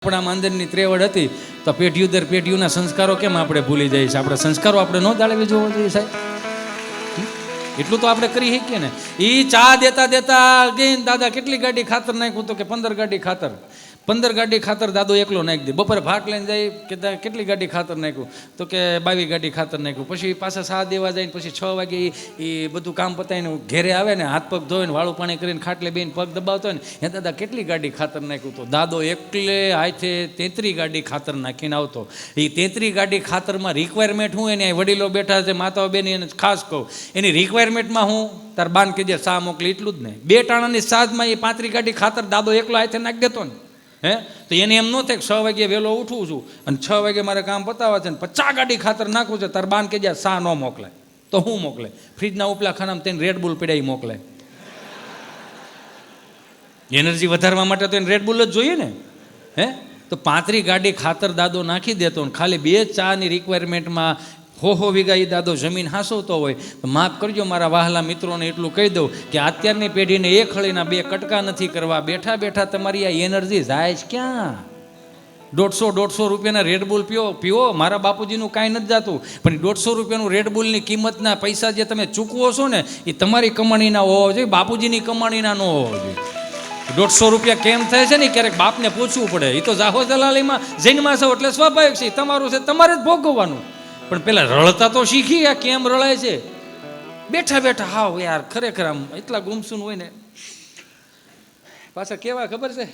આપણા અંદરની ત્રેવડ હતી તો પેઢીઓ દર પેઢીઓના સંસ્કારો કેમ આપણે ભૂલી જઈએ છીએ? આપણા સંસ્કારો આપણે ન જાળવી જોવા જોઈએ સાહેબ. એટલું તો આપણે કરી શકીએ ને. એ ચા દેતા દેતા ગઈ દાદા કેટલી ગાડી ખાતર નાખ્યું તો કે 15 ગાડી ખાતર. 15 ગાડી ખાતર દાદો એકલો નાખી દે. બપોરે ભાટ લઈને જાય કે કેટલી ગાડી ખાતર નાખ્યું તો કે 22 ગાડી ખાતર નાખ્યું. પછી પાછા સા દેવા જાય ને પછી 6 વાગે એ બધું કામ પતાવીને ઘેરે આવે ને હાથ પગ ધોઈને વાળું પાણી કરીને ખાટલે બેન પગ દબાવતો હોય ને હે દાદા કેટલી ગાડી ખાતર નાખ્યું? તો દાદો એકલે હાથે 33 ગાડી ખાતર નાખીને આવતો. એ 33 ગાડી ખાતરમાં રિક્વાયરમેન્ટ હું એને વડીલો બેઠા છે માતાઓ બેન એને ખાસ કહું એની રિક્વાયરમેન્ટમાં હું તાર બાન કે જે સા મોકલી એટલું જ નહીં. 2 ટાણાની સાજમાં એ 35 ગાડી ખાતર દાદો એકલો હાથે નાખી દેતો ને. હે તો એને એમ ન થાય કે 6 વાગે વહેલો ઉઠું છું અને 6 વાગે મારે કામ પતાવવા છે ને 50 ગાડી ખાતર નાખવું છે તાર બાન કે જ્યાં સા ન મોકલાય તો હું મોકલે ફ્રીજના ઉપલા ખાનામાં તેને રેડ બુલ પીડાઈ મોકલાય. એનર્જી વધારવા માટે તો એને રેડ બુલ જ જોઈએ ને. હે તો 35 ગાડી ખાતર દાદો નાખી દેતો ને ખાલી 2 ચાની રિક્વાયરમેન્ટમાં હો વીઘા એ દાદો જમીન હાંસવતો હોય તો માફ કરજો મારા વહાલા મિત્રોને એટલું કહી દઉં કે અત્યારની પેઢીને એક હળીના 2 કટકા નથી કરવા. બેઠા બેઠા તમારી આ એનર્જી જાય છે ક્યાં? 150 રૂપિયાના રેડબુલ પીવો. મારા બાપુજીનું કાંઈ નથી જાતું પણ 150 રૂપિયાનું રેડબુલની કિંમતના પૈસા જે તમે ચૂકવો છો ને એ તમારી કમાણીના હોવા જોઈએ, બાપુજીની કમાણીના ન હોવા જોઈએ. 150 રૂપિયા કેમ થાય છે ને ક્યારેક બાપને પૂછવું પડે. એ તો જાહો દલાલીમાં જન્મા છો એટલે સ્વાભાવિક છે, તમારું છે તમારે જ ભોગવવાનું. પણ પેલા રળતા તો શીખી આ કેમ રળાય છે. બેઠા બેઠા હાવ યાર ખરેખર આમ એટલા ગુમસુમ હોય ને. પાછા કેવા ખબર છે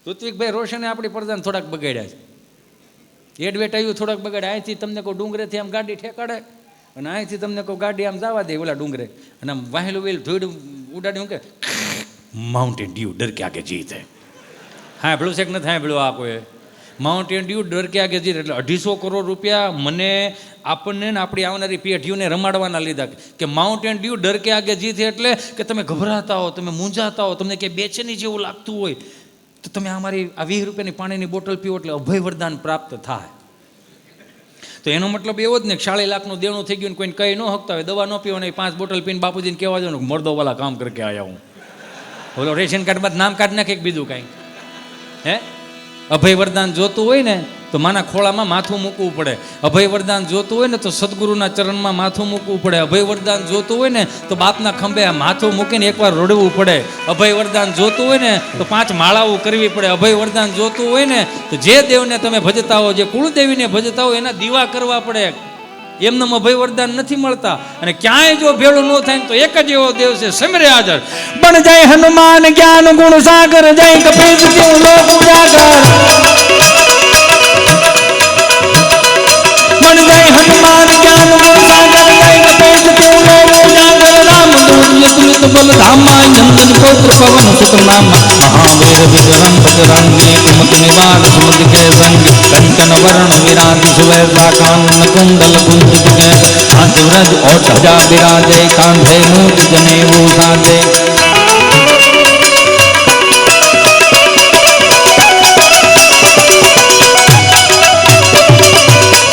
ઋત્વિકભાઈ રોશને આપણી પડદાને થોડાક બગાડ્યા છે. એડવર્ટાઈઝ થોડાક બગાડ્યા. અહીંથી તમને કોઈ ડુંગરેથી આમ ગાડી ઠેકાડે અને અહીંથી તમને કોઈ ગાડી આમ જવા દે ઓલા ડુંગરે અને આમ વાહેલું વેલ ધોઈડ ઉડાડ્યું કે માઉન્ટેન ડ્યુ ડર કે આગે જીત હે. હા ભેળું છે કે નથી? હા ભેળું આ કોઈ માઉન્ટેન ડ્યુ ડર કે આગે જીત એટલે 250 કરોડ રૂપિયા મને આપણને ને આપણી આવનારી પેઢીઓને રમાડવાના લીધા કે માઉન્ટેન ડ્યુ ડર કે આગે જીત એટલે કે તમે ગભરાતા હો, તમે મૂંઝાતા હો, તમને ક્યાંય બેચેની જેવું લાગતું હોય તો તમે અમારી આ 20 રૂપિયાની પાણીની બોટલ પીવો એટલે અભય વરદાન પ્રાપ્ત થાય. તો એનો મતલબ એવો જ ને 40 લાખનું દેણું થઈ ગયું ને કોઈને કહી ન શકતા હોય દવા ન પીવો ને 5 બોટલ પીને બાપુજીને કહેવા જવાનું મર્દોવાલા કામ કરકે આયા હું. બોલો રેશન કાર્ડમાં નામ કાઢ નાખે બીજું કાંઈ. હે અભય વરદાન જોતું હોય ને તો માના ખોળામાં માથું મૂકવું પડે. અભય વરદાન જોતું હોય ને તો સદગુરુના ચરણમાં માથું મૂકવું પડે. અભય વરદાન જોતું હોય ને તો બાપના ખંભે માથું મૂકીને એકવાર રડવું પડે. અભય વરદાન જોતું હોય ને તો 5 માળાઓ કરવી પડે. અભય વરદાન જોતું હોય ને તો જે દેવને તમે ભજતા હો, જે કુળદેવીને ભજતા હો એના દીવા કરવા પડે. એમને અભય વરદાન નથી મળતા. અને ક્યાંય જો ભેળું ન થાય તો એક જ એવો દેવ છે સમરે હાજર. પણ જય હનુમાન જ્ઞાન ગુણ સાગર, જય કપીશ તિઉ લોક ઉજાગર. પણ જય હનુમાન જ્ઞાન ગુણ સાગર, જય કપીશ તિઉ લોક ઉજાગર. રામ દૂત યદુત બલ ધામા, નંદન પૌત્ર પવન સુત નામા. મહાવીર વિક્રમ બજરંગી, કુમત નિવાર સુમત કે સંગ. કંચન વરણ વિરાજ સુવેશા, કાનન कुंडल कुंजित के हाथ व्रज और ध्वजा विराजे, कांधे मूंज जनेऊ साजे.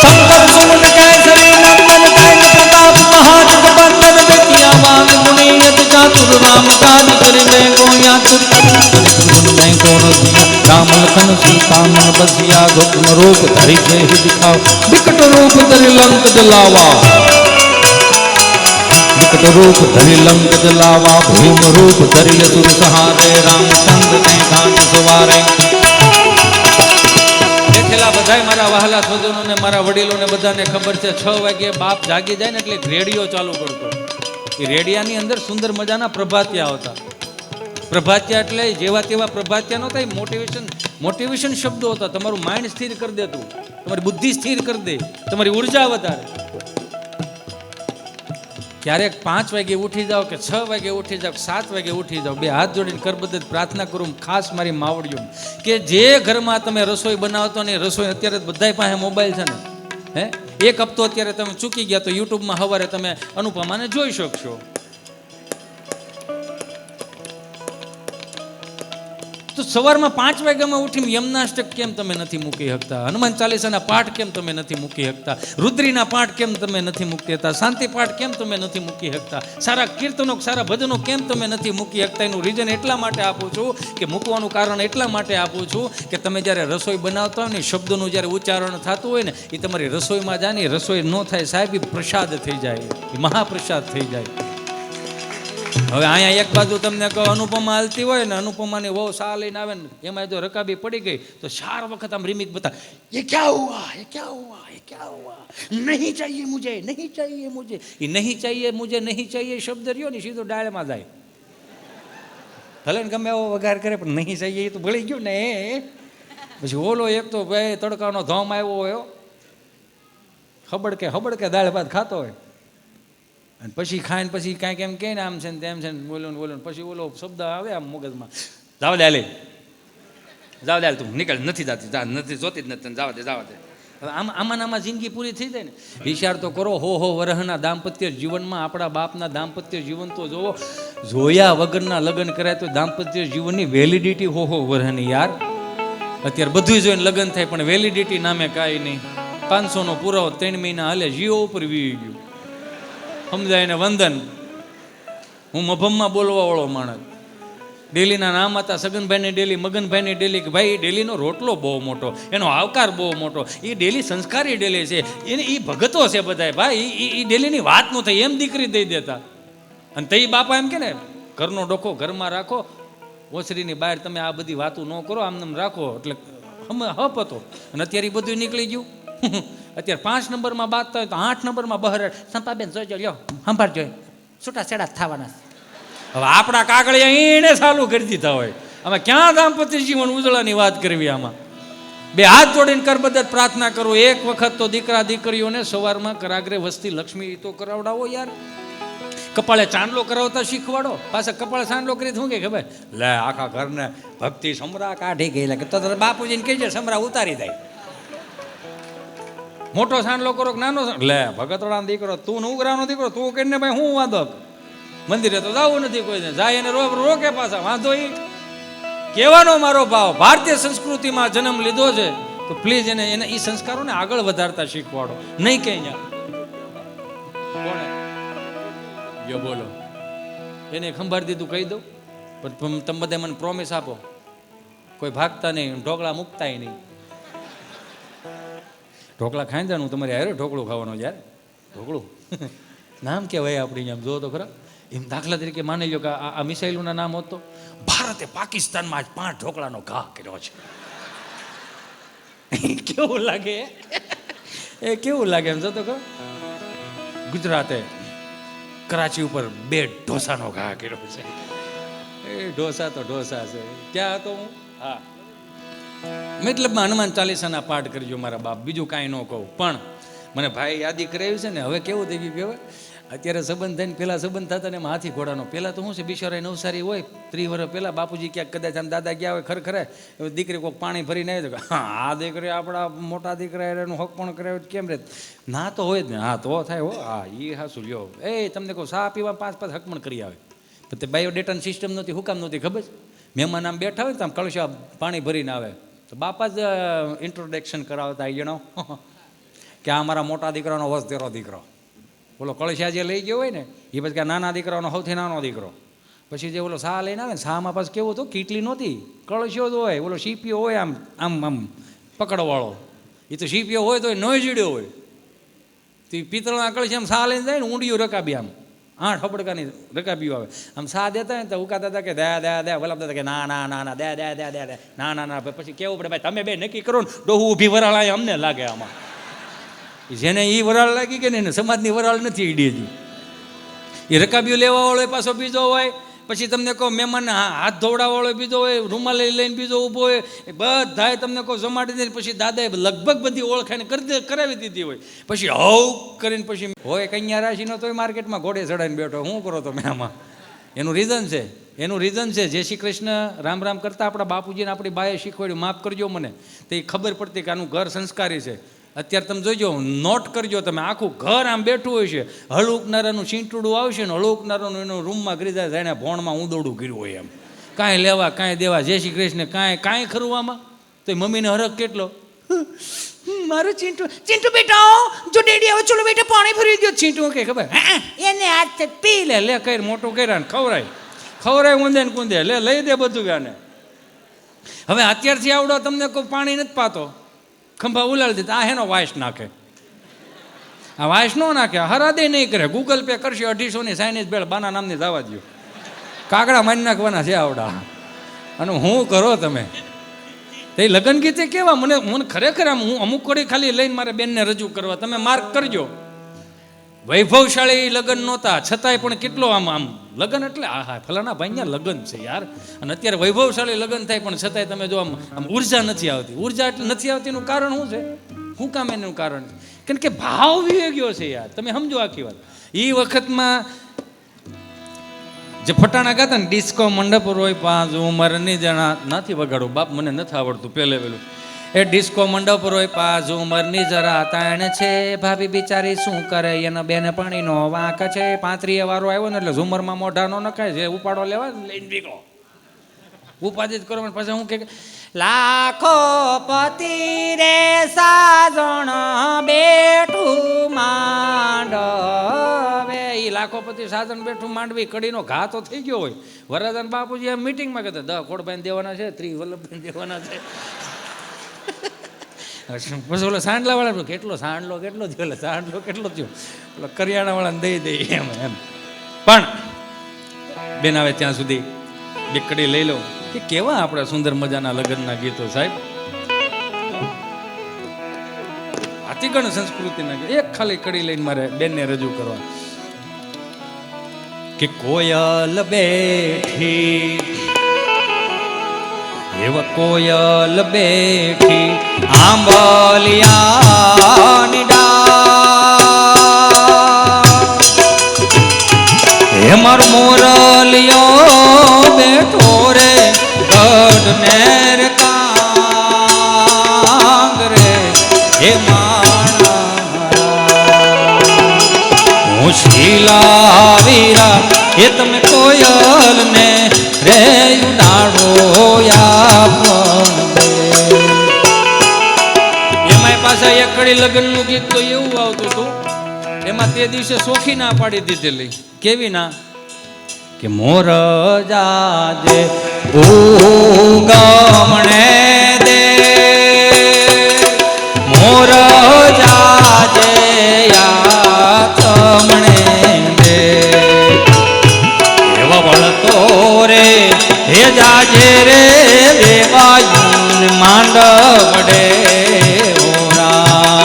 संकट सुमन केसरी नंदन, तेज प्रताप महाजगबंदन. विद्यावान गुणी अति चातुर, राम काज करिबे को आतुर. मैं को रसिया राम लखन सीता मन बसिया. सूक्ष्म रूप धरि से ही दिखाओ, विकट रूप धरि लंक जलावा. विकट रूप धरि लंक जलावा, भीम रूप धरि असुर सहारे. रामचंद्र ने घाट सवारे. બેઠેલા બધાય મારા વહાલા સ્વજનોને મારા વડીલોને બધાને ખબર છે 6 વાગે બાપ જાગી જાય ને એટલે રેડિયો ચાલુ કરતો. એ રેડિયાની અંદર સુંદર મજાના પ્રભાતિયા આવતા. પ્રભાત્યા એટલે જેવા તેવા પ્રભાત્યા નહોતા, મોટિવેશન શબ્દો હતા. તમારું માઇન્ડ સ્થિર કરી દેતું, તમારી બુદ્ધિ સ્થિર કરી દે, તમારી ઉર્જા વધારે. ક્યારેક 5 વાગે ઉઠી જાઓ કે 6 વાગે ઉઠી જાઓ, 7 વાગે ઉઠી જાઓ, 2 હાથ જોડીને કરબદ્ધ પ્રાર્થના કરું ખાસ મારી માવડીઓ કે જે ઘરમાં તમે રસોઈ બનાવતો ને રસોઈ અત્યારે બધાય પાસે મોબાઈલ છે ને. હે એક હપ્તો અત્યારે તમે ચૂકી ગયા તો યુટ્યુબમાં સવારે તમે અનુપમાને જોઈ શકશો. તો તો સવારમાં 5 વાગ્યામાં ઉઠીને યમનાષ્ટક કેમ તમે નથી મૂકી શકતા? હનુમાન ચાલીસાના પાઠ કેમ તમે નથી મૂકી શકતા? રુદ્રીના પાઠ કેમ તમે નથી મૂકી શકતા? શાંતિ પાઠ કેમ તમે નથી મૂકી શકતા? સારા કીર્તનો, સારા ભજનો કેમ તમે નથી મૂકી શકતા? એનું રીઝન એટલા માટે આપું છું કે મૂકવાનું કારણ એટલા માટે આપું છું કે તમે જ્યારે રસોઈ બનાવતા હોય ને, શબ્દોનું જ્યારે ઉચ્ચારણ થતું હોય ને, એ તમારી રસોઈમાં જાય ને, રસોઈ ન થાય સાહેબ, એ પ્રસાદ થઈ જાય, એ મહાપ્રસાદ થઈ જાય. હવે અહીંયા એક બાજુ તમને કહો અનુપમા હાલતી હોય ને, અનુપમાની વહુ સા લઈને આવે ને, એમાં જો રકાબી પડી ગઈ તો 4 વખત આમ રીમિક બતા, ये क्या हुआ, ये क्या हुआ, ये क्या हुआ, नहीं चाहिए मुझे, नहीं चाहिए मुझे. એ નહીં चाहिए मुझे, नहीं चाहिए શબ્દ રહ્યો ને સીધો ડાળમાં જાય. ભલે ને ગમે એવો વઘાર કરે પણ નહીં चाहिए એ તો ભળી ગયું ને. પછી ઓલો એક તો ભાઈ તડકાનો ધોમ આવ્યો હોય, હબડ કે દાળ ભાત ખાતો હોય, અને પછી ખાઈને પછી કાંઈક એમ કહે ને, આમ છે ને તેમ છે ને, બોલો ને પછી ઓલો શબ્દ આવે આમ મગજમાં, જાવ દે લે, જાવ દે તું નીકળ, નથી જાતી, નથી જોતી જ નથી, જવા દે. હવે આમાં જિંદગી પૂરી થઈ જાય ને. વિચાર તો કરો, હો વરહના દાંપત્ય જીવનમાં આપણા બાપના દાંપત્ય જીવન તો જોવો, જોયા વગરના લગ્ન કરાય તો દાંપત્ય જીવનની વેલિડિટી હો વરહની યાર. અત્યારે બધું જોઈને લગ્ન થાય પણ વેલિડિટી નામે કાંઈ નહીં. 500નો પુરાવો 3 મહિના હાલે, જીઓ ઉપર વી ગયું. સમજાય ને વંદન. હું મભમમાં બોલવા વાળો માણસ. ડેલીના નામ હતા સગનભાઈની ડેલી, મગનભાઈની ડેલી, કે ભાઈ ડેલીનો રોટલો બહુ મોટો, એનો આવકાર બહુ મોટો, એ ડેલી સંસ્કારી ડેલી છે, એને એ ભગતો છે બધા ભાઈ, એ ડેલીની વાત ન થઈ એમ દીકરી દઈ દેતા. અને તે બાપા એમ કે ને, ઘરનો ડોખો ઘરમાં રાખો, ઓસરીની બહાર તમે આ બધી વાતો ન કરો, આમ રાખો, એટલે હપ હતો. અને અત્યારે એ બધું નીકળી ગયું. અત્યારે 5 નંબરમાં બાંધતા હોય તો 8 નંબરમાં બહાર, સંપાબેન જોઈજો, લ્યો સંભાળજો, છૂટા છેડા થવાના. હવે આપણા કાગળિયા એને ચાલુ કરી દીધા હોય. અમે ક્યાં દાંપત્ય જીવન ઉજળાની વાત કરવી? આમાં 2 હાથ જોડીને કરબદ્ધ પ્રાર્થના કરું, એક વખત તો દીકરા દીકરીઓને સવારમાં કરાગ્રે વસ્તી લક્ષ્મી તો કરાવડાવો યાર. કપાળે ચાંદલો કરાવતા શીખવાડો. પાછા કપાળે ચાંદલો કરી શું કે ખબર, લે આખા ઘરને ભક્તિ સમરા કાઢી ગયેલા, કે તો બાપુજીને કહેજે સમરા ઉતારી જાય. મોટો સાંડલો કરો કે નાનો, લે ભગતરાનો દીકરો, તું ઉગરાનો દીકરો, તું કરીને ભાઈ હું વાંધો, મંદિરે તો જવું નથી કોઈને, જાય એને રોકે પાછા, વાંધો એ કહેવાનો મારો ભાવ. ભારતીય સંસ્કૃતિમાં જન્મ લીધો છે તો પ્લીઝ એને એ સંસ્કારોને આગળ વધારતા શીખવાડો, નહીં કે અહીંયા કોણે યો બોલો એને ખંભાર દીધું કહી દઉં, પણ તમે બધા મને પ્રોમિસ આપો, કોઈ ભાગતા નહીં, ઢોકળા મૂકતાય નહીં. ઢોકળા ખાઈ જાણું તમારે હારે ઢોકળું ખાવાનું યાર. ઢોકળું નામ કહેવાય આપણી આમ જો તો ખરા. એમ દાખલા તરીકે માની લો કે આ મિસાઇલોના નામ હોત તો ભારતે પાકિસ્તાનમાં 5 ઢોકળાનો ઘા કર્યો છે. કેવું લાગે? એ કેવું લાગે એમ જો તો ખરો. ગુજરાતે કરાચી ઉપર 2 ઢોસાનો ઘા કર્યો છે. એ ઢોસા તો ઢોસા છે. ક્યાં હતો હું? હા, મતલબમાં હનુમાન ચાલીસાના પાઠ કરજો મારા બાપ, બીજું કાંઈ ન કહું. પણ મને ભાઈ યાદી કરાવ્યું છે ને, હવે કેવું થઈ ગયું કહેવાય, અત્યારે સંબંધ થઈને પહેલાં સંબંધ થતા ને એમાં હાથી ઘોડાનો. પહેલાં તો શું છે, બિચારા નવસારી હોય 30 વર્ષ પહેલાં બાપુજી ક્યાંક કદાચ આમ દાદા ગયા હોય ખરેખરે, દીકરી કોઈક પાણી ભરીને આવી તો હા આ દીકરી આપણા મોટા દીકરા એનું હક પણ કરાવ્યું કેમ રે, ના તો હોય જ ને. હા તો થાય હો, હા એ હાસું લ્યો. એ તમને કહું ચા પીવા 5 હક પણ કરી આવે, પણ તે બાયોડેટાની સિસ્ટમ નહોતી. હુકામ નહોતી ખબર? મહેમાન આમ બેઠા હોય તો આમ કળશા પાણી ભરીને આવે તો બાપા જ ઇન્ટ્રોડક્શન કરાવતા જણાવ કે આ મારા મોટા દીકરાનો વસતેરો દીકરો. ઓલો કળશિયા જે લઈ ગયો હોય ને એ પછી કે નાના દીકરાનો સૌથી નાનો દીકરો. પછી જે ઓલો સા લઈને આવે ને, સામાં પાછું કેવું હતું, કીટલી નહોતી, કળશિયો જ હોય. ઓલો સીપીઓ હોય આમ આમ આમ પકડવાળો, એ તો સીપીઓ હોય તો નોય જીડ્યો હોય. તો એ પિત્તળના કળશિયામાં સા લઈને જાય ને, ઊંડિયું રકાબી આમ 8 હબડકાની રકાબીઓ આવે. આમ સા દેતા હોય ને તો ઉકાતા હતા કે દે વલાપ દેતા કે ના ના ના ના દે દે દે દે દે ના ના ના. પછી કેવું પડે ભાઈ તમે બે નક્કી કરો ને, ડોહું ઊભી વરાળ અમને લાગે. આમાં જેને એ વરાળ લાગી કે ને સમાજની વરાળ નથી ઈડી. એ રકાબીઓ લેવા વાળો પાછો બીજો હોય. પછી તમને કહો મહેમાનને હાથ ધોવડાવવા વાળો બીજો હોય, રૂમાલ લઈને બીજો ઊભો હોય. બધાએ તમને કહો જમાડી દે. પછી દાદાએ લગભગ બધી ઓળખાઈને કરાવી દીધી હોય. પછી હવ કરીને પછી હોય કન્યા રાશિનો તોય માર્કેટમાં ઘોડે ચડાઈને બેઠો. શું કરો તમે આમાં? એનું રીઝન છે જય શ્રી કૃષ્ણ રામ રામ કરતા આપણા બાપુજીને આપણી બાએ શીખવાડ્યું, માફ કરજો મને. તો એ ખબર પડતી કે આનું ઘર સંસ્કારી છે. અત્યારે તમે જોઈજો, નોટ કરજો તમે, આખું ઘર આમ બેઠું હોય છે, હળુકનારાનું ચીંટુડું આવશે ને, હળુકનારાનું એનું રૂમમાં ગરી જાય, એને ભોણમાં ઊંદોડું કર્યું હોય એમ. કાંઈ લેવા કાંઈ દેવા, જય શ્રી કૃષ્ણ કાંઈ ખરું આમાં. તો મમ્મીને હરખ કેટલો, મારું ચીંટુ ચીંટુ બેટા જો ડેડી આવે ચલો બેટા પાણી ભરી દો. ચીંટુ કે ખબર એને હાથ પી લે કઈ મોટું કર્યા ને ખવરાય ઊંધે ને કુંદે લઈ દે બધું ગાને. હવે અત્યારથી આવડો તમને કોઈ પાણી નથી પાતો, ખંભા ઉલાડી દીધા, આ હેનો વાઇસ નાખે, આ વાઇસ નો નાખે, હરાદે નહીં કરે, ગૂગલ પે કરશે 250ની ચાઇનીઝ ભેળ બાના નામની જવા દો, કાગડા મારી નાખવાના છે આવડા. અને હું કરો તમે તે લગ્ન ગીતે કેવા, મને ખરેખર આમ હું અમુક કડી ખાલી લઈને મારે બેનને રજૂ કરવા, તમે માર્ક કરજો. વૈભવશાળી લગ્ન નહોતા છતાંય પણ કેટલો આમ લગ્ન એટલે હા ફલાણા ભાઈ લગ્ન છે યાર. અને અત્યારે વૈભવશાળી લગ્ન થાય પણ છતાંય તમે જો આમ ઉર્જા નથી આવતી. ઉર્જા એટલે નથી આવતી એનું કારણ શું છે? શું કામ એનું કારણ છે? કારણ કે ભાવ વી ગયો છે યાર. તમે સમજો આખી વાત. એ વખતમાં જે ફટાણા ગાતા ને, ડિસ્કો મંડપ રોય 5 ઉંમરની જણા, નથી વગાડું બાપ, મને નથી આવડતું પહેલે વેલું. એ ડિસ્કો મંડપ રોય 5 ઉંમરની જરા તાણ છે, ભાભી બિચારી શું કરે, એના બેને પાણીનો વાંક છે. 35 વારો આવ્યો ને એટલે ઝુમરમાં મોઢા નો નખાય છે, ઉપાડો લેવા લઈને ભીગો ઉપાધિ જ કરો. પછી હું કે લાખો પતિ રે સાજણ બેઠું માંડવે, એ લાખો પતિ સાજણ બેઠું માંડવી કડીનો ઘા તો થઈ ગયો હોય. વરદાન બાપુજી એમ મિટિંગમાં કહેતા 10 ખોડભાઈ દેવાના છે, 30 વલ્લભભાઈ દેવાના છે. પછી ઓલો સાંડલા વાળા કેટલો સાંડલો થયો, સાંડલો કેટલો થયો, ઓલો કરિયાણા વાળાને દઈ દઈ એમ. પણ બેન આવે ત્યાં સુધી બે કડી લઈ લો કે કેવા આપણા સુંદર મજાના લગ્નના ગીતો સાહેબ. આતિગણ સંસ્કૃતિના એક ખાલી કડી લઈને મારે બેનને રજૂ કરવા કે કોયલ બેઠી એવા કોયલ બેઠી આંબલિયાની ડાળ, હે મારો મોરલિયો બેઠો રે ગઢ નેર કાંગ રે, હે માણા હું શીલા વીરા એ તમે કોયલ ને રે ઉડાડો એમાં પાછા એક કડી લગ્નનું ગીત તો એવું આવતું હતું, એમાં તે દિવસે સોખી ના પાડી દીધેલી. કેવી ના? કે મોર જાજે ઉગમણે દે, મોર જાજે યાતમણે દે, એવા વળતો રે હે જાજે રે વેવાયુન માંડવડે ઓરા,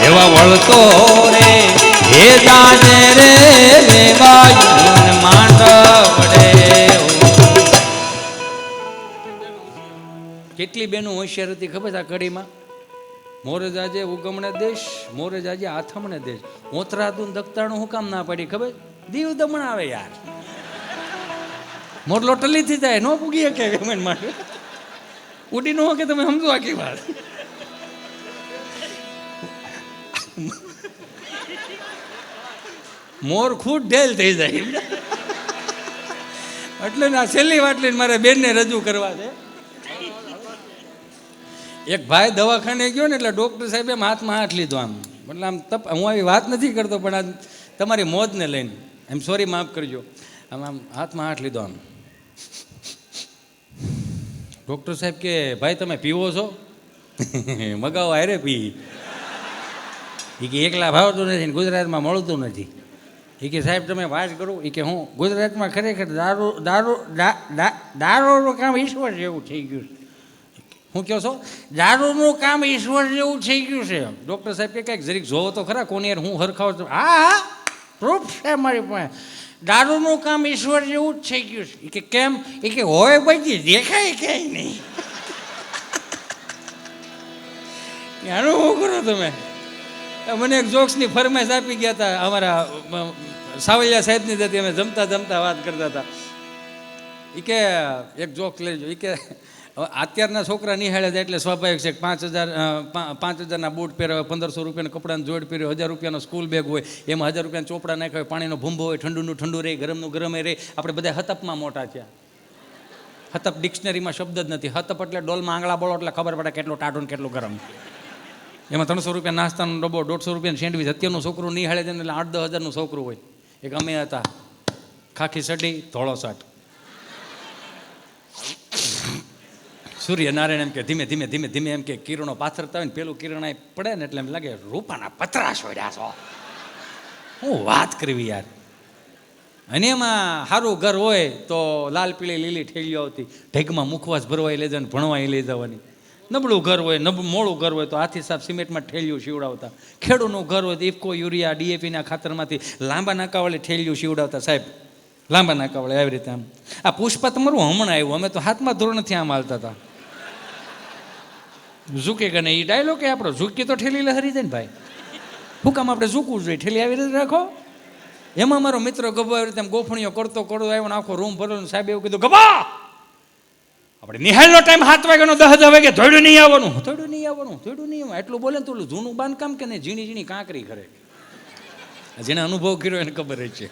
એવા વળતો રે હે જાજે રે વેવાયુન માંડવડે. કેટલી બેનો હોશિયાર હતી ખબર છે આ કડીમાં? મોરે જાજે ઉગમણે દેશ, મોરે જાજે આથમણે દેશ. ઓતરાતું દખતાણું હું કામ ના પડી ખબર? દીવ દમણ આવે યાર, મોરલો ટલીથી જાય, ન પૂગી શકે કમેન્ટ માટે ઉડી ન કે તમે સમજો આખી વાત. મોર ખુદ ઢેલ થઈ જાય. એટલે ના છેલ્લી વાત લઈને મારે બેનને રજૂ કરવા છે. એક ભાઈ દવાખાને ગયો ને એટલે ડૉક્ટર સાહેબે એમ હાથમાં હાથ લીધો આમ, એટલે આમ હું આવી વાત નથી કરતો પણ આ તમારી મોજને લઈને એમ સોરી માફ કરજો, આમ હાથમાં હાથ લીધો આમ. ડૉક્ટર સાહેબ કે ભાઈ તમે પીવો છો? મગાવો હારે પી. એ કે એકલા ભાવતું નથી ને ગુજરાતમાં મળતું નથી. એ કે સાહેબ તમે વાત કરો. એ કે હું ગુજરાતમાં ખરેખર દારૂનું કામ ઈશ્વર જેવું થઈ ગયું છે. હું કહો છો? દારૂનું કામ ઈશ્વર જેવું થઈ ગયું છે. ડૉક્ટર સાહેબ કે કંઈક જરીક જોવો તો ખરા કોની યાર હું હરખાવ. હા પ્રૂફ છે મારી પાસે, દારૂનું કામ ઈશ્વર જેવું જ થઈ ગયું છે. કે કેમ? એ કે હોય બધી દેખાય ક્યાંય નહીં. આનું શું કરો તમે? મને એક જોક્સની ફરમાઈશ આપી ગયા હતા અમારા સાવલિયા સાહેબની હતી, અમે જમતા જમતા વાત કરતા હતા. એ કે એક જોક લેજો. એ કે અત્યારના છોકરા નિહાળે જાય એટલે સ્વાભાવિક છે કે 5,000ના બૂટ પહેરાવે, 1,500 રૂપિયાના કપડાનું જોડ પહેર્યો, 1,000 રૂપિયાનો સ્કૂલ બેગ હોય, એમાં 1,000 રૂપિયાના ચોપડા નાખ્યા હોય, પાણીનો ભૂંભો હોય, ઠંડુનું ઠંડુ રહે, ગરમનું ગરમે રહે. આપણે બધા હતપમાં મોટા થયા. હતપ ડિક્શનરીમાં શબ્દ જ નથી. હતપ એટલે ડોલમાં આંગળા બોલો એટલે ખબર પડે કેટલું ટાઢું ને કેટલું ગરમ. એમાં 300 રૂપિયા નાસ્તાનો ડબ્બો, 150 રૂપિયાની સેન્ડવીચ. અત્યારનું છોકરું નિહાળે છે એટલે 8-10 હજારનું છોકરું હોય. એક અમે હતા, ખાખી સડી, ધોળો શર્ટ. સૂર્યનારાયણ એમ કે ધીમે ધીમે ધીમે ધીમે એમ કે કિરણો પાથરતા હોય ને પેલું કિરણ પડે ને એટલે એમ લાગે રૂપાના પતરા છોડ્યા છો. હું વાત કરવી યાર. અને એમાં સારું ઘર હોય તો લાલ પીળી લીલી ઠેલીઓ આવતી, ઢેગમાં મુખવાસ ભરવાઈ લઈ જવાની, ભણવાઈ લઈ જવાની. નબળું ઘર હોય, મોડું ઘર હોય તો હાથી સાહેબ સિમેન્ટમાં ઠેલિયું સીવડાવતા. ખેડૂતનું ઘર હોય તો ઇફકો, યુરિયા, ડીએપીના ખાતરમાંથી લાંબા નાકાવાળી ઠેલિયું સીવડાવતા સાહેબ. લાંબા નાકાવાળી આવી રીતે આમ. આ પુષ્પા તમારું હમણાં આવ્યું, અમે તો 7મા ધોરણથી આમ હાલતા હતા. ઝૂકે કે નહીં એ ડાયલોગ કે આપણો ઝૂકી તો ઠેલી લહરી જાય ને ભાઈ. શું કામ આપણે ઝૂકવું જોઈએ? ઠેલી આવી રીતે રાખો. એમાં મારો મિત્ર ગભો આવી રીતે ગોફણીઓ કરતો આવ્યો ને આખો રૂમ ભરેલો. સાહેબ એવું કીધું, ગભા આપણે નિહાળનો ટાઈમ 7 વાગ્યાનો 10 વાગે ધોડ્યું નહીં આવવાનું, ધોડ્યું નહીં આવવાનું, ધોડ્યું નહીં આવવાનું. એટલું બોલે ને તો જૂનું બાંધકામ કે નહીં, ઝીણી ઝીણી કાંકરી કરે. જેને અનુભવ કર્યો એને ખબર જ છે.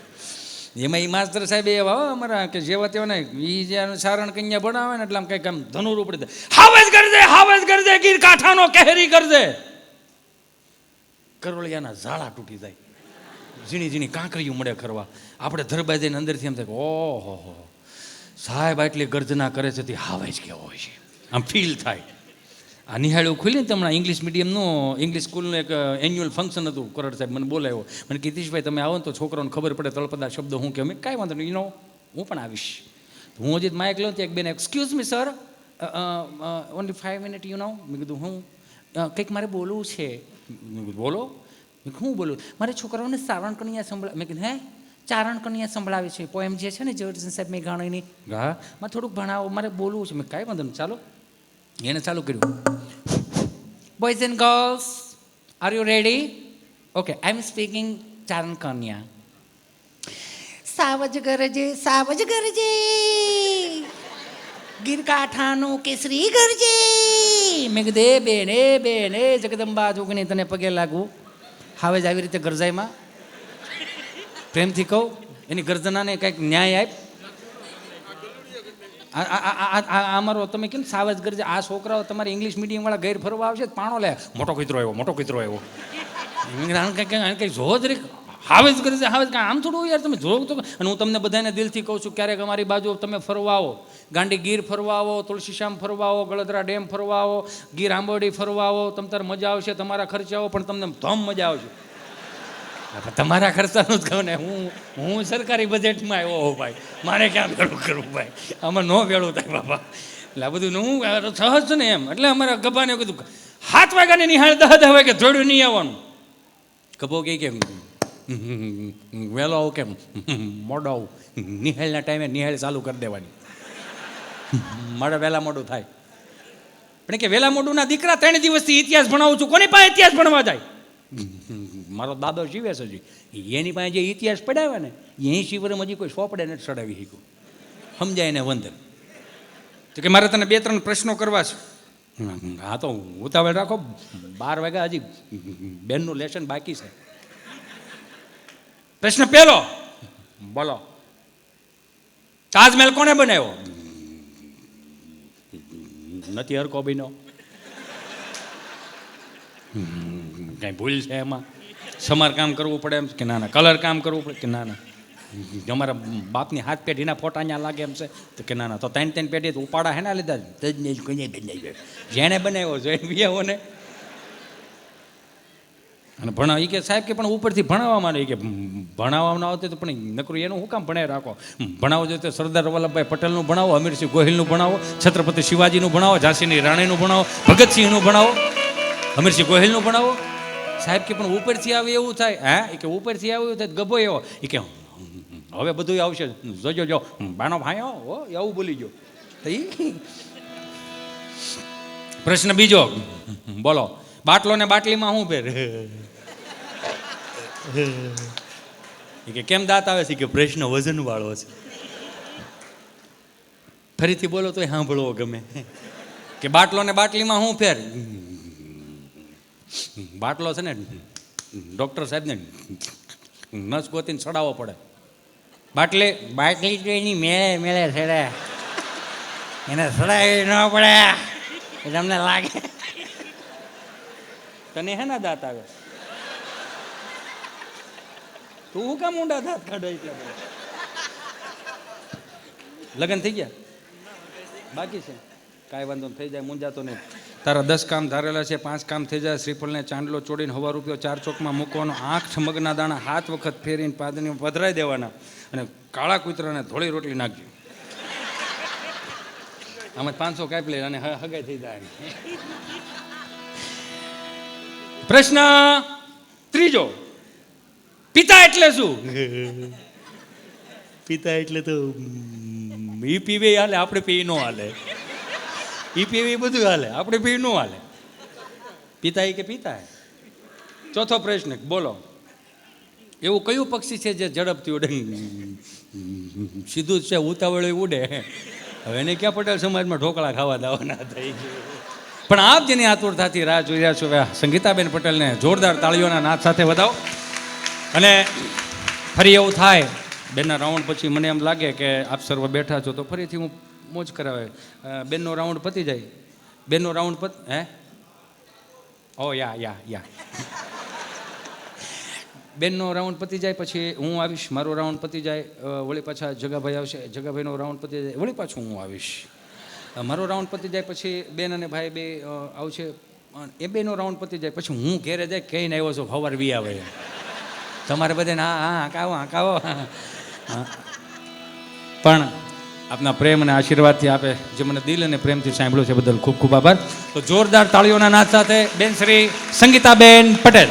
એમાં એ માસ્તર સાહેબ એવા અમારા કે જેવા તેવા નહીં, એ જે સારણ કન્યા ભણાવે ને એટલે આમ કંઈક આમ ધનુર ઉપડી દે. હાવેજ કરજે ગીર કાંઠાનો કહેરી કરજે. કરોળિયાના ઝાડા તૂટી જાય, ઝીણી ઝીણી કાંકરીઓ મળે કરવા. આપણે ધરબાઈ જઈને અંદરથી એમ થાય ઓહો સાહેબ આટલી ગર્જના કરે છે તે હાવેજ કેવો હોય છે, આમ ફીલ થાય. આ નિહાળ્યું ખુલ્લી ને હમણાં ઇંગ્લિશ મીડિયમનું, ઇંગ્લિશ સ્કૂલનું એક એન્યુઅલ ફંક્શન હતું. કરોડ સાહેબ મને બોલાવ્યો, મને કીધીશભાઈ તમે આવો ને તો છોકરાઓને ખબર પડે તળપદા શબ્દો હું કે. મેં કાંઈ વાંધો નહીં, હું પણ આવીશ. હું હજી માઇક લઉં તો એક બેન, excuse me sir, only 5 minute મેં કીધું હું કંઈક મારે બોલવું છે. મેં કીધું બોલો. હું બોલું? મારે છોકરાઓને સારણ કન્યા સંભળાવે. મેં કીધું હે ચારણ કન્યા સંભળાવે છે, પોએમ જે છે ને ઝવેરચંદ સાહેબ મેઘાણીની. હા મારે થોડુંક ભણાવો, મારે બોલવું છે. મેં કાંઈ વાંધો નહીં ચાલો. એને ચાલુ કર્યું. Boys and girls, are you ready? Okay, I am speaking Charan Kanya. સાવજ ગરજે ગીર કાંઠાનું કેસરી ગરજે. મેં કીધું એ બેન એ જગદંબા જોગણી તને પગે લાગુ. હાવેજ આવી રીતે ગરજાઈમાં પ્રેમથી કહું, એની ગર્જનાને કંઈક ન્યાય આપ. અમારો તમે કેમ સાવજ ગરજે, આ છોકરાઓ તમારે ઇંગ્લિશ મીડિયમવાળા ગેર ફરવા આવશે પાણો લે, મોટો કૂતરો આવ્યો. કંઈક જો જ રે હાવેજ ગરજે, હાવેજ કાંઈ આમ થોડું યાર તમે જોવો તો. અને હું તમને બધાને દિલથી કહું છું, ક્યારેક અમારી બાજુ તમે ફરવા આવો, ગાંડી ગીર ફરવા આવો, તુલસીશ્યામ ફરવા આવો, ગળદરા ડેમ ફરવા આવો, ગીર આંબોડી ફરવા આવો, તમ તાર મજા આવશે. તમારા ખર્ચા આવો પણ તમને ધમ મજા આવશે. તમારા ખર્ચાનું જ કહું ને, હું સરકારી બજેટમાં આવ્યો હો ભાઈ, મારે ક્યાં ભેળું કરવું ભાઈ, આમાં ન ભેળું થાય બાપા. એટલે આ બધું હું સહજ ને એમ. એટલે અમારા ગભાને કીધું 7 વાગ્યાને નિહાળ 10 વાગે ધોડ્યું નહીં આવવાનું. ગભો કે વહેલો આવું કેમ મોડો આવું? નિહાળના ટાઈમે નિહાળ ચાલુ કરી દેવાની, મારે વહેલા મોડું થાય. પણ કે વહેલા મોડું ના દીકરા 3 દિવસથી ઇતિહાસ ભણાવું છું. કોની પાસે ઇતિહાસ ભણવા જાય? મારો દાદો જીવે છે હજી, એની પાસે જે ઇતિહાસ પડાવે ને 80 વર્ષ હજી કોઈ સોપડે નથી ચડાવી શીખ્યું. સમજાય ને વંદન. તો કે મારે તને 2-3 પ્રશ્નો કરવા છે. હા તો ઉતાવળ રાખો, 12 વાગ્યા હજી બેનનું લેસન બાકી છે. પ્રશ્ન પહેલો, બોલો તાજમહેલ કોને બનાવ્યો? નથી હરકો બન્યો. કઈ ભૂલ છે એમાં? સમારકામ કરવું પડે એમ કે ના ના? કલર કામ કરવું પડે કે ના ના? અમારા બાપની 7 પેઢીના ફોટા અહીંયા લાગે એમ છે તો કે ના ના? તો 3 પેઢી તો ઉપાડા હેના લીધા, જેને બનાવ્યો જોઈએ ને. અને ભણાવ એ કે સાહેબ કે પણ ઉપરથી ભણાવવામાં નહીં, કે ભણાવવામાં આવતું તો પણ નકરું એનું શું કામ ભણાવી રાખો? ભણાવો જોઈએ તો સરદાર વલ્લભભાઈ પટેલનું ભણાવો, અમીરસિંહ ગોહિલનું ભણાવો, છત્રપતિ શિવાજીનું ભણાવો, ઝાંસીની રાણીનું ભણાવો, ભગતસિંહનું ભણાવો, અમીરસિંહ ગોહિલનું ભણાવો. સાહેબ કે પણ ઉપરથી આવે એવું થાય. હા એ કે ઉપરથી આવે એવું થાય ગભો એવો. એ કે હવે બધું આવશે જોજો જો બાનો ભાઈ હો એવું બોલી ગયો. પ્રશ્ન બીજો, બોલો બાટલો ને બાટલીમાં શું ફેર? કે કેમ દાંત આવે છે? કે પ્રશ્ન વજન વાળો છે. ફરીથી બોલો તો સાંભળવો ગમે. કે બાટલો ને બાટલીમાં શું ફેર? બાટલો છે ને ડૉક્ટર સાહેબને નસ ગોતીને ચડાવવો પડે. બાટલી તો એની મેળે મેળે છેડે. એને સડાઈ ન પડે એટલે અમને લાગે. તને હે ના દાંત આવે? તું હું કામ ઊંડા દાંત કાઢો એટલે બધા? લગ્ન થઈ ગયા? બાકી છે? કાંઈ વાંધો થઈ જાય, મૂંઝાતો નહીં. તારા 10 કામ ધારેલા છે, 5 કામ થઈ જાય. શ્રીફળને ચાંદલો ચોડીને હવા રૂપિયો 4 ચોકમાં મૂકવાનો, 8 મગના દાણા 7 વખત ફેરીને પાદની પધરાઈ દેવાના અને કાળા કૂતરાને ધોળી રોટલી નાખજો. આમાં 500 કાપી લે અને હગાઈ થઈ જાય. પ્રશ્ન ત્રીજો, પિતા એટલે શું? પિતા એટલે તો ઈ પીવે હાલે, આપણે પી નો હાલે. ઈ પીવે બધું હાલે, આપણે પી નો હાલે. પિતા કે પિતા. ચોથો પ્રશ્ન બોલો, એવું કયું પક્ષી છે જે ઝડપથી ઉડે? સીધું જ છે, ઉતાવળે ઉડે. હવે એને ક્યાં પટેલ સમાજમાં ઢોકળા ખાવા દાવાના થઈ ગયું. પણ આપ જેની આતુરતાથી રાહ જોઈ રહ્યા છો, સંગીતાબેન પટેલને જોરદાર તાળીઓના નાદ સાથે વધાવો. અને ફરી એવું થાય બેનના રાઉન્ડ પછી મને એમ લાગે કે આપ સર્વ બેઠા છો તો ફરીથી હું મોજ કરાવે. બેનનો રાઉન્ડ પતી જાય, બેનનો રાઉન્ડ હે ઓ યા બેનનો રાઉન્ડ પતી જાય પછી હું આવીશ, મારો રાઉન્ડ પતી જાય વળી પાછા જગાભાઈ આવશે, જગાભાઈનો રાઉન્ડ પતી જાય વળી પાછું હું આવીશ, મારો રાઉન્ડ પતી જાય પછી બેન અને ભાઈ બે આવશે, એ બેનો રાઉન્ડ પતી જાય પછી હું ઘેરે જાય કહીને આવ્યો છું ખબર બી આવે તમારે બધાને હા કાવો. પણ આપના પ્રેમ અને આશીર્વાદથી આપે જે મને દિલ અને પ્રેમથી સાંભળ્યું છે બદલ ખૂબ ખૂબ આભાર. તો જોરદાર તાળીઓના નાદ સાથે બેન શ્રી સંગીતાબેન પટેલ.